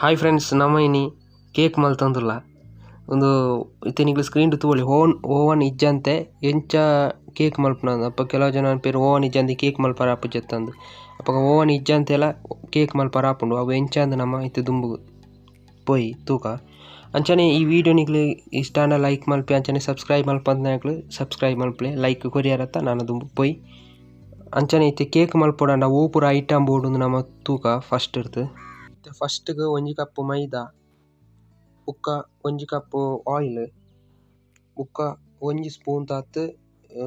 Hi friends, ನಮ್ಮ ಇನಿ cake ಮಲ್ತಂದುಲ್ಲ ಒಂದು ಇತ್ತೆನಿಗ್ಲು ಸ್ಕ್ರೀನ್ ತೂವೊಲಿ ಓವನ್ ಇಜ್ಜಂತೆ ಎಂಚ ಕೇಕ್ ಮಲ್ಪುನಂದು ಅಪ್ಪ ಕೆಲವು ಜನ ಪೇರು ಓವನ್ ಇಜ್ಜಂದು ಕೇಕ್ ಮಲ್ಪರ ಆಪುಜೆತ್ತಂದು ಅಪ್ಪ ಓವನ್ ಇಜ್ಜಂತೆಲ ಕೇಕ್ ಮಲ್ಪರ ಆಪುಂಡು ಅವು ಎಂಚಂದು ನಮ್ಮ ಇತ್ತೆ ದುಂಬು ಪೋಯಿ ತೂಕ ಅಂಚನೆ ಈ ವಿಡಿಯೋ ನಿಗ್ಲು ಇಷ್ಟಾನ ಲೈಕ್ ಮಲ್ಪೆ ಅಂಚನೆ ಸಬ್ಸ್ಕ್ರೈಬ್ ಮಲ್ಪಂದ್ನಾಗ್ಲು ಸಬ್ಸ್ಕ್ರೈಬ್ ಮಲ್ಪಲೆ ಲೈಕ್ ಕೊರಿಯರತ್ತ ನಾನು ದುಂಬು ಪೋಯಿ ಅಂಚನೆ ಇತ್ತೆ ಕೇಕ್ ಮಲ್ಪೊಡಂಡ ಓ ಪೂರ ಐಟಮ್ ಬೋರ್ಡ್ ನಮ್ಮ ತೂಕ ಫಸ್ಟ್ ಇರ್ತು. ಫಸ್ಟ್ ಒಂಜಿ ಕಪ್ ಮೈದಾ ಬುಕ್ಕ ಒಂಜಿ ಕಪ್ ಆಯಿಲ್ ಬುಕ್ಕ ಒಂಜಿ ಸ್ಪೂನ್ ತಾತ್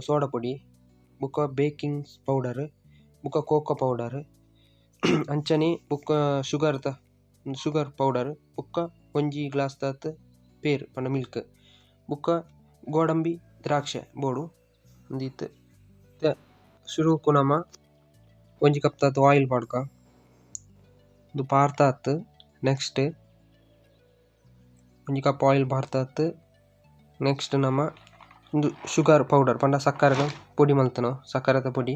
ಸೋಡಾ ಪೊಡಿ ಬುಕ್ಕ ಬೇಕಿಂಗ್ ಪೌಡರ್ ಬುಕ್ಕ ಕೋಕೋ ಪೌಡರ್ ಅಂಚನೆ ಬುಕ್ಕ ಶುಗರ್ ಪೌಡರ್ ಬುಕ್ಕ ಒಂಜಿ ಗ್ಲಾಸ್ ತಾತ್ ಪೇರ್ ಪಂಡ ಮಿಲ್ಕ್ ಬುಕ್ಕ ಗೋಡಂಬಿ ದ್ರಾಕ್ಷೆ ಬೋಡು ಒಂದಿತ್ತು ಶುರುಕು ನಮ ಒಂಜಿ ಕಪ್ ತಾತ್ ಆಯಿಲ್ ಪಾಡ್ಕ ಇದು ಪಾರ್ತಾತ್. ನೆಕ್ಸ್ಟ್ ಒಂಜಿ ಕಪ್ ಆಯಿಲ್ ಪಾರ್ತಾತ್. ನೆಕ್ಸ್ಟ್ ನಮ್ಮ ಒಂದು ಶುಗರ್ ಪೌಡರ್ ಪಂಡ ಸಕ್ಕರೆ ಪೊಡಿ ಮಲ್ತನ ಸಕ್ಕರೆದ ಪೊಡಿ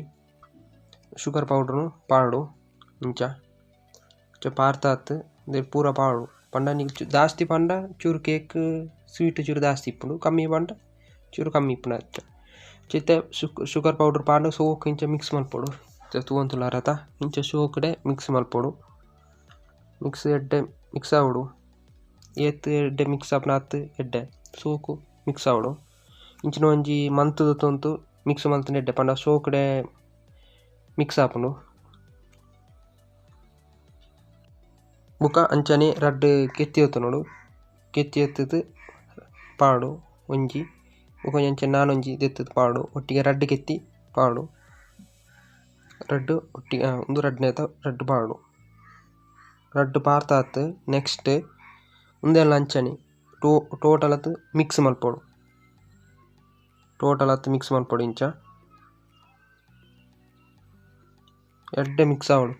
ಶುಗರ್ ಪೌಡರ್ನು ಪಾಡು ಇಂಚ ಪಾರ್ತಾತ್ ಪೂರ ಪಾಡು ಪಂಡ ನೀರು ಜಾಸ್ತಿ ಪಂಡ ಚೂರು ಕೇಕ್ ಸ್ವೀಟ್ ಚೂರು ಜಾಸ್ತಿ ಇಪ್ಪುಂಡು ಕಮ್ಮಿ ಪಂಡ ಚೂರು ಕಮ್ಮಿ ಇಪ್ಪುನ ಅಚ್ಚ ಚಿತ್ತೆ ಶುಗರ್ ಪೌಡರ್ ಪಾಂಡು ಸೋಕ್ ಇಂಚ ಮಿಕ್ಸ್ ಮಲ್ಪೊಡು ತೂವಂತುಲಾರತ ಇಂಚ ಶೋಕ್ಡೆ ಮಿಕ್ಸ್ ಮಲ್ಪೊಡು ಮಿಕ್ಸ್ ಎಡ್ಡೆ ಮಿಕ್ಸ್ ಆವಡು ಏತ್ ಎಡ್ಡೆ ಮಿಕ್ಸ್ ಆಪುನಾತ್ ಎಡ್ಡೆ ಸೋಕು ಮಿಕ್ಸ್ ಆವಡು ಇಂಚಿನ ಒಂಜಿ ಮಂತುದ ತೊಂತು ಮಿಕ್ಸ್ ಮಲ್ತನ ಎಡ್ಡೆ ಪಂಡ ಸೋಕಡೆ ಮಿಕ್ಸ್ ಆಪುಂಡು ಬುಕ್ಕ ಅಂಚನೆ ರಡ್ಡ್ ಕೆತ್ತಿ ಎತ್ತುನೋಡು ಕೆತ್ತಿ ಎತ್ತುದು ಪಾಡು ಒಂಜಿ ಬುಕ್ಕ ಅಂಚನೆ ನಾನೊಂಜಿ ದೆತ್ತುದು ಪಾಡು ಒಟ್ಟಿಗೆ ರಡ್ಡ್ ಕೆತ್ತಿ ಪಾಡು ರಡ್ಡ್ ಒಟ್ಟಿಗೆ ಒಂದು ರಡ್ಡ್ನೇತ ರಡ್ಡ್ ಪಾಡು ರಡ್ಡ್ ಪಾರ್ತಾತ್. ನೆಕ್ಸ್ಟ್ ಉಂದೆಲ್ಲ ಅಂಚನೆ ಟೋಟಲ್ ಅತ್ ಮಿಕ್ಸ್ ಮಲ್ಪೊಡು ಇಂಚ ಎಡ್ಡೆ ಮಿಕ್ಸ್ ಆವಡು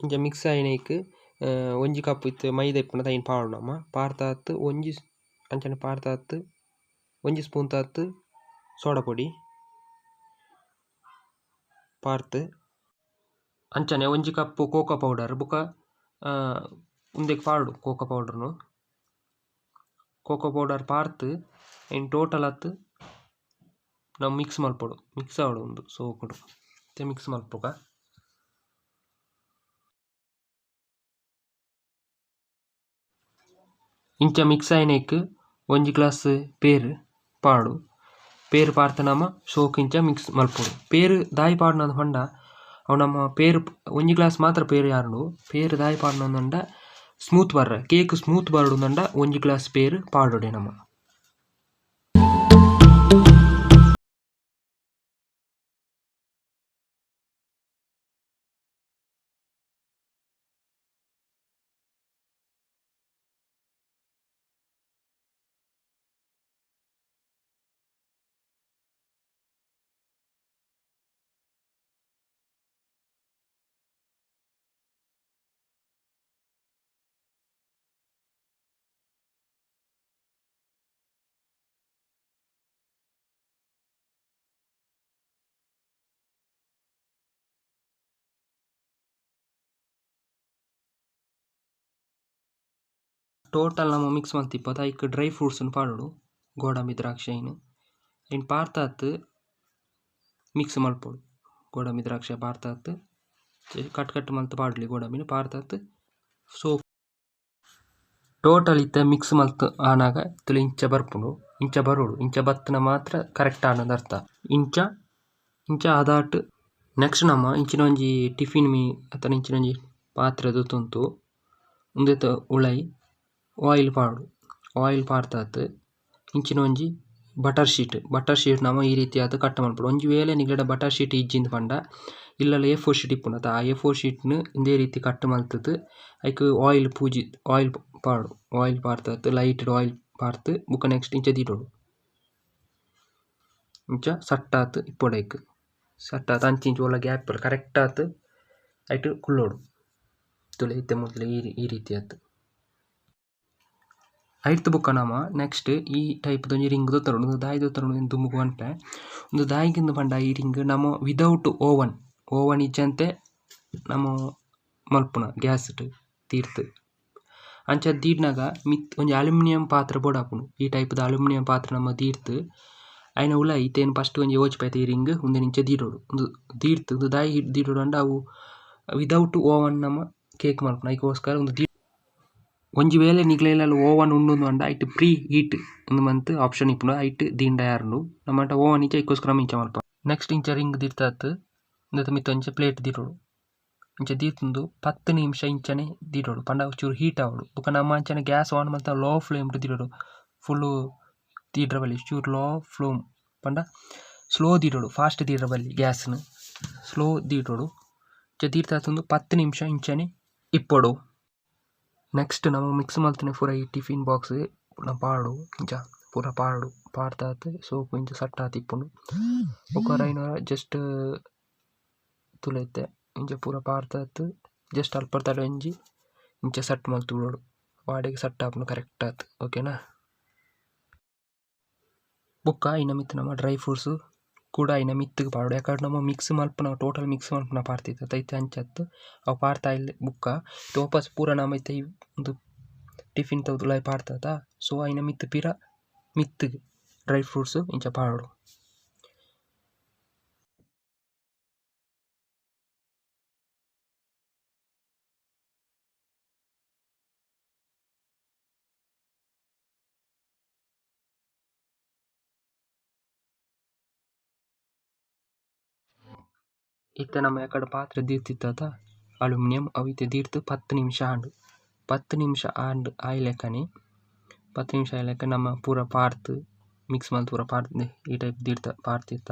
ಇಂಚ ಮಿಕ್ಸ್ ಆಯಿನೈಕ್ ಒಂಜಿ ಕಪ್ ಇತ್ತು ಮೈದಾ ಇಪ್ಪುಂಡು ಐನ್ ಪಾಡು ನಮ ಪಾರ್ತಾತ್ ಒಂಜಿ ಅಂಚನೆ ಪಾರ್ತಾತ್ ಒಂಜಿ ಸ್ಪೂನ್ ತಾತ್ ಸೋಡಾ ಪೊಡಿ ಪಾರ್ತ್ ಅಂಚನೆ ಒಂಜಿ ಕಪ್ ಕೋಕೋ ಪೌಡರ್ ಬುಕ್ಕ ಉಂದೆಗ್ ಪಾಡು ಕೋಕೋ ಪೌಡರ್ ಪಾರ್ತ್ ಇನ್ ಟೋಟಲ್ ಅತ್ ನಾವು ಮಿಕ್ಸ್ ಮಲ್ಪೊಡು ಮಿಕ್ಸ್ ಆವಡು ಒಂದು ಸೋಕುಡು ಮಿಕ್ಸ್ ಮಲ್ಪೊಗ ಇಂಚ ಮಿಕ್ಸ್ ಆಯಿನೈಕ್ ಒಂಜಿ ಗ್ಲಾಸ್ ಪೇರ್ ಪಾಡು ಪೇರ್ ಪಾರ್ತ ನಮ ಶೋಕ್ ಇಂಚ ಮಿಕ್ಸ್ ಮಲ್ಪೊಡು ಪೇರ್ ದಾಯಿ ಪಾಡ್ನಂದು ಪಂಡ ಅವು ನಮ್ಮ ಪೇರ್ ಒಂಜಿ ಗ್ಲಾಸ್ ಮಾತ್ರ ಪೇರ್ ಯಾರುಂಡು ಪೇರ್ ದಾಯಿ ಪಾಡ್ನಂದ ಸ್ಮೂತ್ ಬರ್ರ ಕೇಕ್ ಸ್ಮೂತ್ ಬರಡುಂದಂಡ ಒಂಜಿ ಗ್ಲಾಸ್ ಪೇರ್ ಪಾಡೊಡೆ ನಮ. ಟೋಟಲ್ ನಮ್ಮ ಮಿಕ್ಸ್ ಮಲ್ತಿಪ್ಪತ್ತು ಐಕ್ ಡ್ರೈ ಫ್ರೂಟ್ಸನ್ನು ಪಾಡೋಡು ಗೋಡಂಬಿ ದ್ರಾಕ್ಷಿ ಐನ್ ಪಾರ್ತಾತ್ ಮಿಕ್ಸ್ ಮಲ್ಪೊಡು ಗೋಡಂಬಿ ದ್ರಾಕ್ಷಿ ಪಾರ್ತಾತ್ ಕಟ್ ಮಲ್ತು ಪಾಡ್ಲಿ ಗೋಡಂಬಿನ ಪಾರ್ತಾತ್ ಸೋಪ್ ಟೋಟಲ್ ಇತ್ತ ಮಿಕ್ಸ್ ಮಲ್ತು ಆನಾಗ ತುಲು ಇಂಚ ಬರ್ಪುಂಡು ಇಂಚ ಬರೋಡು ಇಂಚ ಬತ್ತನ ಮಾತ್ರ ಕರೆಕ್ಟ್ ಆನದ ಅರ್ಥ ಇಂಚ ಅದಾಟ್. ನೆಕ್ಸ್ಟ್ ನಮ್ಮ ಇಂಚಿನ ಒಂಜಿ ಟಿಫಿನ್ ಅತನ ಇಂಚಿನ ಒಂಜಿ ಪಾತ್ರೆ ದೊತ್ತುಂತು ಉಂದೆತ ಉಳೈ ಆಯಿಲ್ ಪಾಡು ಆಯಿಲ್ ಪಾರ್ತಾತ್ ಇಂಚಿನ ಒಂಜಿ ಬಟರ್ ಶೀಟ್ ನಮ್ಮ ಈ ರೀತಿ ಅದು ಕಟ್ ಮಲ್ಪೊಡು ಒಂಜಿ ವೇಳೆ ನಿಗಡ ಬಟರ್ ಶೀಟ್ ಇಜ್ಜಿಂದು ಪಂಡ ಇಲ್ಲಲ್ಲ A4 ಶೀಟ್ ಇಪ್ಪುಂಡು ಆ A4 ಶೀಟ್ನು ಇಂದೇ ರೀತಿ ಕಟ್ ಮಲ್ತುದು ಐಕ್ ಆಯಿಲ್ ಆಯಿಲ್ ಪಾಡು ಆಯಿಲ್ ಪಾಡ್ತತ್ತು ಲೈಟ್ ಆಯಿಲ್ ಪಾಡ್ದು ಬುಕ್ಕ ನೆಕ್ಸ್ಟ್ ಇಂಚ ದೀಡೋಡು ಇಂಚ ಸಟ್ಟಾತ್ ಇಪ್ಪೊಡು ಐಕ್ ಸಟ್ಟಾತ್ ಅಂಚಿಂಚ ಒಲ್ಲ ಗ್ಯಾಪ್ ಕರೆಕ್ಟ್ ಆತ್ ಐಟ್ ಕುಲ್ಲೋಡು ತುಲೆ ಇತ್ತೆ ಮೊದಲೇ ಈ ರೀತಿ ಆಯ್ತು ಐಟ್ ಬುಕ್ಕ ನಮ ನೆಕ್ಸ್ಟ್ ಈ ಟೈಪ್ ಒಂಜಿ ರಿಂಗ್ ದೊತ್ತರೋಡು ಒಂದು ದಾಯಿ ದೊತ್ತರೋಡು ಎಂದು ದುಮ್ಮುಗು ಅನ್ಪೆ ಒಂದು ದಾಯಿಗಿಂದು ಪಂಡ ಈ ರಿಂಗ್ ನಮ ವಿದೌಟ್ ಓವನ್ ಇಜ್ಜಂತೆ ನಮ ಮಲ್ಪುನ ಗ್ಯಾಸ್ ತೀರ್ತು ಅಂಚ ದೀಡ್ನಾಗ ಒಂಜಿ ಅಲ್ಯೂಮಿನಿಯಂ ಪಾತ್ರ ಬೋಡಾಪುಂಡು ಈ ಟೈಪ್ದ ಅಲ್ಯೂಮಿನಿಯಂ ಪಾತ್ರ ನಮ ದೀರ್ತು ಐನ ಉಲ ಇತ್ತೇನು ಫಸ್ಟ್ ಒಂಜಿ ಯೋಚಿಪೈತೆ ಈ ರಿಂಗ್ ಉಂದೆ ನಿಂಚ ದೀಡೋಡು ಒಂದು ದೀರ್ತು ಒಂದು ದಾಯಿ ಹಿಟ್ಟು ದೀಡೋಡು ಅಂಡ ಅವು ವಿದೌಟ್ ಓವನ್ ನಮ ಕೇಕ್ ಮಲ್ಪುನ ಐಕೋಸ್ಕರ ಒಂದು ಒಂಜಿ ವೇಳೆ ನಿಕ್ಲೆಲ್ಲ ಓವನ್ ಉಂಡು ಅಂಡ ಐಟ್ ಪ್ರೀ ಹೀಟ್ ಒಂದು ಮಂತ್ ಆಪ್ಷನ್ ಇಪ್ಪುಂಡು ಐಟ್ ದೀಂಡ ಯಾರುಂಡು ನಮ್ಮಂಟ ಓವನ್ ಇಚ್ಚ ಐಕೋಸ್ಕರ ಇಂಚ ಮಲ್ಪ ನೆಕ್ಸ್ಟ್ ಇಂಚ ರಿಂಗ್ ದೀರ್ತಾತ್ ಇಂದತ್ತ ಮಿತ್ತ ಒಂಚ ಪ್ಲೇಟ್ ದೀಡೋಡು ಇಂಚ ದೀರ್ತುಂದು 10 ನಿಮಿಷ ಇಂಚನೆ ದೀಡೋಡು ಪಂಡ ಚೂರು ಹೀಟ್ ಆವಡು ಬೊಕ ನಮ್ಮ ಅಂಚನೆ ಗ್ಯಾಸ್ ಆನ್ ಮಂತ ಲೋ ಫ್ಲೇಮ್ ದೀಡೋಡು ಫುಲ್ಲು ದೀಡ್ರ ಬಲ್ಲಿ ಚೂರು ಲೋ ಫ್ಲೇಮ್ ಪಂಡ ಸ್ಲೋ ದೀಡೋಡು ಫಾಸ್ಟ್ ದೀಡ್ರ ಬಲ್ಲಿ ಗ್ಯಾಸ್ನು ಸ್ಲೋ ದೀಡೋಡು ಇಂಚ ದೀರ್ತಾತುಂದು 10 ನಿಮಿಷ ಇಂಚನೆ ಇಪ್ಪೊಡು ನೆಕ್ಸ್ಟ್ ನಮ್ಮ ಮಿಕ್ಸ್ ಮಲ್ತನೆ ಪೂರ ಈ ಟಿಫಿನ್ ಬಾಕ್ಸ್ ಪಾಡು ಇಂಚ ಪೂರ ಪಾಡ್ತಾತ್ ಸೋಪು ಇಂಚ ಸಟ್ಟಾತ್ ಇಪ್ಪುಂಡು ಬೊಕ ಐನ ಜಸ್ಟ್ ತುಲೆತೆ ಇಂಚ ಪೂರ ಪಾಡ್ತಾತ್ ಜಸ್ಟ್ ಅಲ್ಪ ತಲೆ ಒಂಜಿ ಇಂಚ ಸಟ್ ಮಲ್ತುಡೋಡು ವಾಡೆಗೆ ಸಟ್ ಆಪುಂಡು ಕರೆಕ್ಟ್ ಆತ್ ಓಕೆನಾ. ಬೊಕ್ಕ ಐನ ಮಿತ್ ನಮ್ಮ ಡ್ರೈ ಫ್ರೂಟ್ಸ್ ಕೂಡ ಐನ ಮಿತ್ತಿಗೆ ಪಾಡು ಯಾಕಂದ್ರೆ ನಮ್ಮ ಮಿಕ್ಸ್ ಮಲ್ಪನ ಟೋಟಲ್ ಮಿಕ್ಸ್ ಮಲ್ಪನ ಪಾಡ್ತಿತ್ತು ಐತೆ ಅಂಚತ್ತು ಅವು ಪಾಡ್ತಾ ಇಲ್ಲ ಬುಕ್ಕ ವಾಪಸ್ ಪೂರ ನಮ್ಮ ಐತೆ ಒಂದು ಟಿಫಿನ್ ತೌದುಲಾಯ್ ಪಾಡ್ತದ ಸೊ ಐನ ಮಿತ್ ಪಿರ ಮಿತ್ತಿಗೆ ಡ್ರೈ ಫ್ರೂಟ್ಸ್ ಇಂಚ ಪಾಡು. ಇತ್ತೆ ನಮ್ಮ ಯಾಕಡೆ ಪಾತ್ರೆ ದೀರ್ತಿತ್ತದ ಅಲ್ಯೂಮಿನಿಯಂ ಅವು ಇತ್ತೆ ದೀರ್ತು 10 ನಿಮಿಷ ಆಂಡು 10 ನಿಮಿಷ ಆಂಡು ಆಯ್ಲೆಕ್ಕನೆ 10 ನಿಮಿಷ ಆಯ್ಲೆಕ್ಕ ನಮ್ಮ ಪೂರ ಪಾಡ್ತು ಮಿಕ್ಸ್ ಮಲ್ತು ಪೂರ ಪಾಡ್ದು ಈ ಟೈಪ್ ದೀರ್ತ ಪಾಡ್ತಿತ್ತ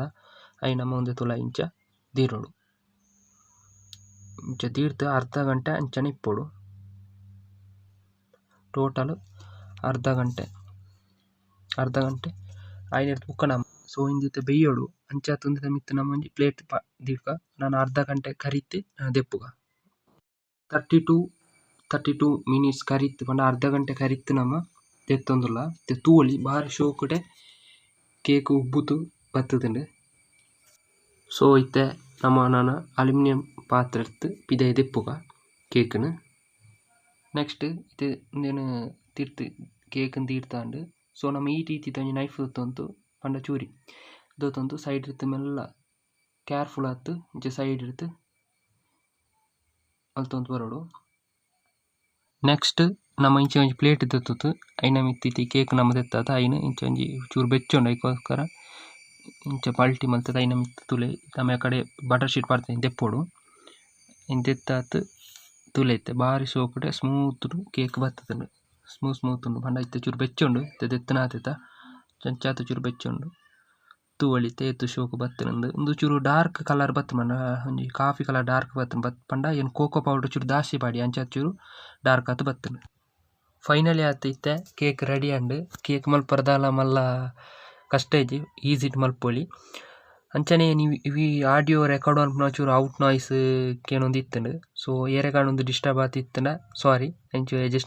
ಐ ನಮ್ಮ ಒಂದೇ ತುಲ ಇಂಚ ದೀರೋಡು ಇಂಚ ದೀರ್ತು ಅರ್ಧ ಗಂಟೆ ಅಂಚನೆ ಇಪ್ಪೋಡು ಟೋಟಲ್ ಅರ್ಧ ಗಂಟೆ ಆಯ್ನೆರ್ದು ಬುಕ್ಕ ನಮ್ಮ ಸೊ ಇಂದಿತ್ತೆ ಬೇಯೋಡು ಅಂಚ ತುಂದಿದ ಮಿತ್ತು ನಮ್ಮ ಒಂಜಿ ಪ್ಲೇಟ್ ದೀಡ್ಕ ನಾನು ಅರ್ಧ ಗಂಟೆ ಕರಿತು ದೆಪ್ಪುಗ 32 ಮಿನಿಟ್ಸ್ ಕರಿತು ಪಂಡ ಅರ್ಧ ಗಂಟೆ ಕರಿತು ನಮ್ಮ ತೆತ್ತೊಂದುಲ್ಲ ತೂವೊಲಿ ಬಾರಿ ಶೋಕುಡೆ ಕೇಕ್ ಉಬ್ಬುತು ಬತ್ತುದುಂಡು. ಸೊ ಇತ್ತೆ ನಮ್ಮ ನಾನು ಅಲ್ಯೂಮಿನಿಯಂ ಪಾತ್ರೆ ಪಿದೆ ದೆಪ್ಪುಗ ಕೇಕ್ನು ನೆಕ್ಸ್ಟ್ ಇದು ಇಂದೇನು ತಿರ್ತು ಕೇಕ್ನ ತೀರ್ತಾಂಡು ಸೊ ನಮ್ಮ ಈ ರೀತಿ ಒಂಜಿ ನೈಫ್ ದೊತ್ತೊಂದು ಪಂಡ ಚೂರಿ ದೊತ್ತೊಂದು ಸೈಡ್ ಇರ್ತು ಮೆಲ್ಲ ಕೇರ್ಫುಲ್ ಆತು ಇಂಚ ಸೈಡ್ ಇರ್ತು ಅಲ್ತೊಂದು ಬರೋಡು. ನೆಕ್ಸ್ಟ್ ನಮ್ಮ ಇಂಚ ಒಂಜಿ ಪ್ಲೇಟ್ ದೊತ್ತುತ್ತು ಐನ ಮಿತ್ತಿತ್ತು ಕೇಕ್ ನಮ್ಮ ದೆತ್ತದ ಐನು ಇಂಚ ಒಂಜಿ ಚೂರು ಬೆಚ್ಚೊಂಡು ಐಕೋಸ್ಕರ ಇಂಚ ಪಲ್ಟಿ ಮಲ್ತದ ಐನ ಮಿತ್ತು ತುಲೆ ನಮ್ಮ ಕಡೆ ಬಟರ್ ಶೀಟ್ ಪಾಡ್ತೇನೆ ದೆಪ್ಪೋಡು ಇನ್ನು ದೆತ್ತಾತು ತುಲೆ ಇತ್ತೆ ಬಾರಿ ಸೋಕುಡೆ ಸ್ಮೂತ್ ಕೇಕ್ ಬರ್ತದೆ ಸ್ಮೂತ್ ಉಂಡು ಪಂಡ ಇತ್ತೆ ಚೂರು ಬೆಚ್ಚೊಂಡು ಇತ್ತೆ ದೆತ್ತನಾತಿತ್ತ ಚಂಚಾತು ಚೂರು ಬೆಚ್ಚೊಂಡು ತೂವಳಿ ತೇತು ಶೋಕು ಬತ್ತನಂದು ಒಂದು ಚೂರು ಡಾರ್ಕ್ ಕಲರ್ ಬತ್ತು ಪಂಡ ಒಂಜಿ ಕಾಫಿ ಕಲರ್ ಡಾರ್ಕ್ ಬತ್ತು ಪಂಡ ಏನು ಕೋಕೋ ಪೌಡರ್ ಚೂರು ಜಾಸ್ತಿ ಪಾಡಿ ಅಂಚ ಚೂರು ಡಾರ್ಕ್ ಆತು ಬತ್ತನು. ಫೈನಲಿ ಆತು ಇತ್ತೆ ಕೇಕ್ ರೆಡಿ ಅಂಡು ಕೇಕ್ ಮಲ್ಪರ್ದಾಲ ಮಲ್ಲ ಕಷ್ಟ ಇಜ್ಜಿ ಈಸಿ ಮಲ್ಪೊಲಿ ಅಂಚನೆ ನೀವು ಇವಿ ಆಡಿಯೋ ರೆಕಾರ್ಡ್ ಮಲ್ಪನ ಚೂರು ಔಟ್ ನಾಯ್ಸ್ ಕೇನೊಂದು ಇತ್ತಂಡು ಸೊ ಏರೆಗಾಂಡ್ ಒಂದು ಡಿಸ್ಟರ್ಬ್ ಆತಿತ್ತಂಡ ಸಾರಿ ಎಂಚು ಅಡ್ಜಸ್ಟ್